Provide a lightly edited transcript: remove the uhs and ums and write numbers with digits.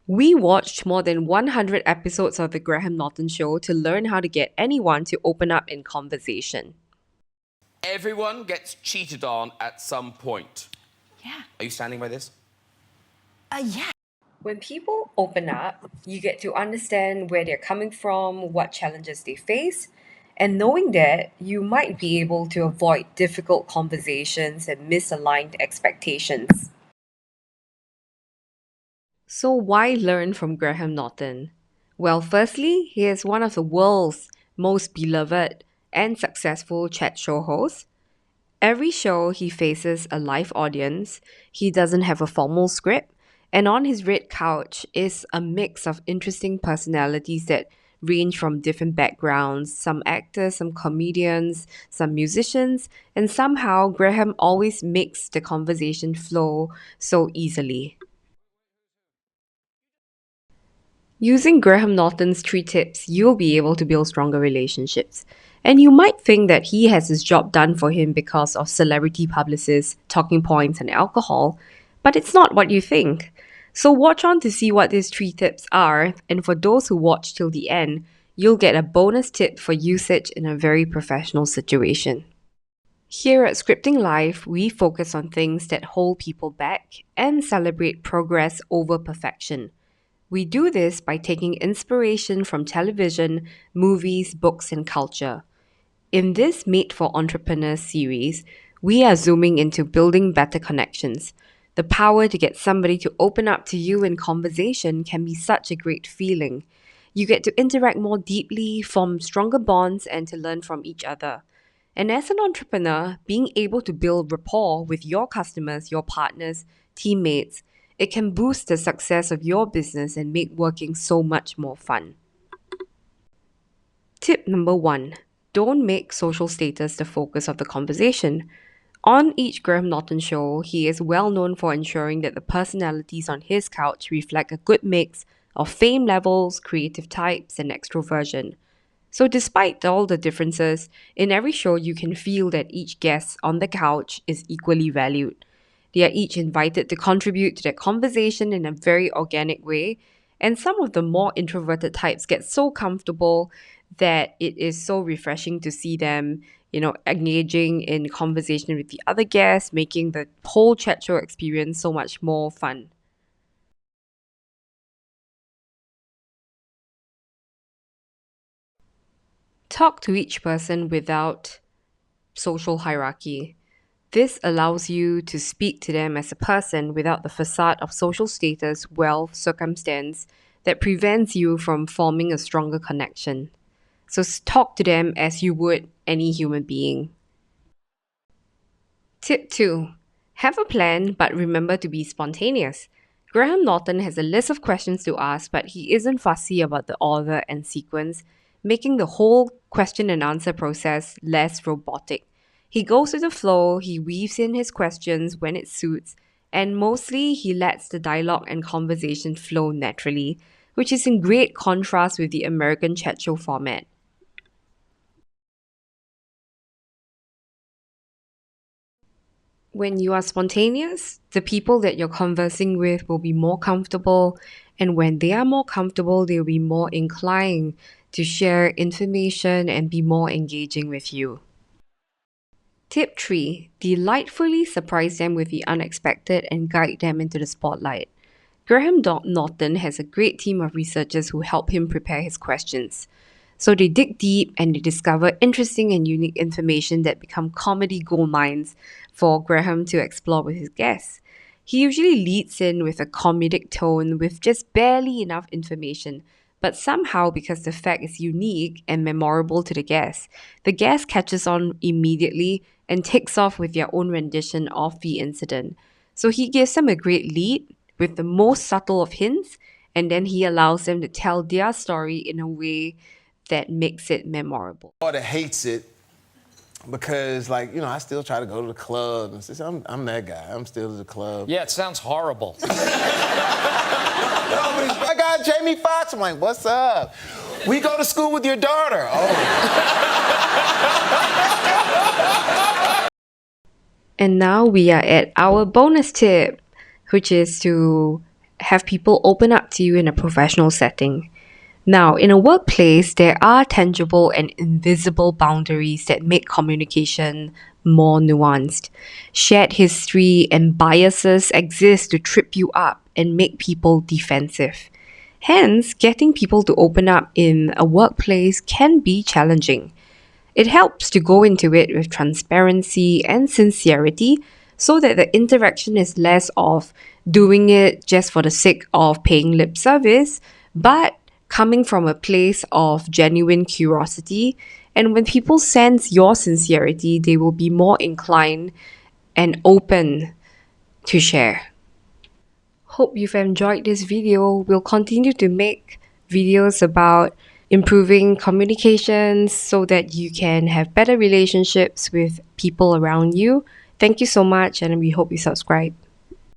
We watched more than 100 episodes of The Graham Norton Show to learn how to get anyone to open up in conversation. Everyone gets cheated on at some point. Yeah. Are you standing by this? Yeah. When people open up, you get to understand where they're coming from, what challenges they face, and knowing that, you might be able to avoid difficult conversations and misaligned expectations. So, why learn from Graham Norton? Well, firstly, he is one of the world's most beloved and successful chat show hosts. Every show, he faces a live audience, he doesn't have a formal script, and on his red couch is a mix of interesting personalities that range from different backgrounds, some actors, some comedians, some musicians, and somehow Graham always makes the conversation flow so easily. Using Graham Norton's 3 tips, you'll be able to build stronger relationships. And you might think that he has his job done for him because of celebrity publicists, talking points, and alcohol, but it's not what you think. So watch on to see what these 3 tips are, and for those who watch till the end, you'll get a bonus tip for usage in a very professional situation. Here at Scripting Live, we focus on things that hold people back and celebrate progress over perfection. We do this by taking inspiration from television, movies, books, and culture. In this Made for Entrepreneurs series, we are zooming into building better connections. The power to get somebody to open up to you in conversation can be such a great feeling. You get to interact more deeply, form stronger bonds, and to learn from each other. And as an entrepreneur, being able to build rapport with your customers, your partners, teammates, it can boost the success of your business and make working so much more fun. Tip number 1: don't make social status the focus of the conversation. On each Graham Norton show, he is well known for ensuring that the personalities on his couch reflect a good mix of fame levels, creative types, and extroversion. So, despite all the differences, in every show you can feel that each guest on the couch is equally valued. They are each invited to contribute to the conversation in a very organic way, and some of the more introverted types get so comfortable that it is so refreshing to see them, engaging in conversation with the other guests, making the whole chat show experience so much more fun. Talk to each person without social hierarchy. This allows you to speak to them as a person without the facade of social status, wealth, circumstance that prevents you from forming a stronger connection. So talk to them as you would any human being. Tip 2: have a plan, but remember to be spontaneous. Graham Norton has a list of questions to ask, but he isn't fussy about the order and sequence, making the whole question and answer process less robotic. He goes with the flow, he weaves in his questions when it suits, and mostly he lets the dialogue and conversation flow naturally, which is in great contrast with the American chat show format. When you are spontaneous, the people that you're conversing with will be more comfortable, and when they are more comfortable, they'll be more inclined to share information and be more engaging with you. Tip 3: delightfully surprise them with the unexpected and guide them into the spotlight. Graham Norton has a great team of researchers who help him prepare his questions. So they dig deep and they discover interesting and unique information that become comedy gold mines for Graham to explore with his guests. He usually leads in with a comedic tone with just barely enough information, but somehow, because the fact is unique and memorable to the guest catches on immediately and takes off with their own rendition of the incident. So he gives them a great lead with the most subtle of hints, and then he allows them to tell their story in a way that makes it memorable. That hates it because, like, I still try to go to the club and say, I'm that guy. I'm still at the club. Yeah, it sounds horrible. I got Jamie Foxx. I'm like, what's up? We go to school with your daughter. Oh. And now we are at our bonus tip, which is to have people open up to you in a professional setting. Now, in a workplace, there are tangible and invisible boundaries that make communication more nuanced. Shared history and biases exist to trip you up and make people defensive. Hence, getting people to open up in a workplace can be challenging. It helps to go into it with transparency and sincerity so that the interaction is less of doing it just for the sake of paying lip service, but coming from a place of genuine curiosity. And when people sense your sincerity, they will be more inclined and open to share. Hope you've enjoyed this video. We'll continue to make videos about improving communications so that you can have better relationships with people around you. Thank you so much, and we hope you subscribe.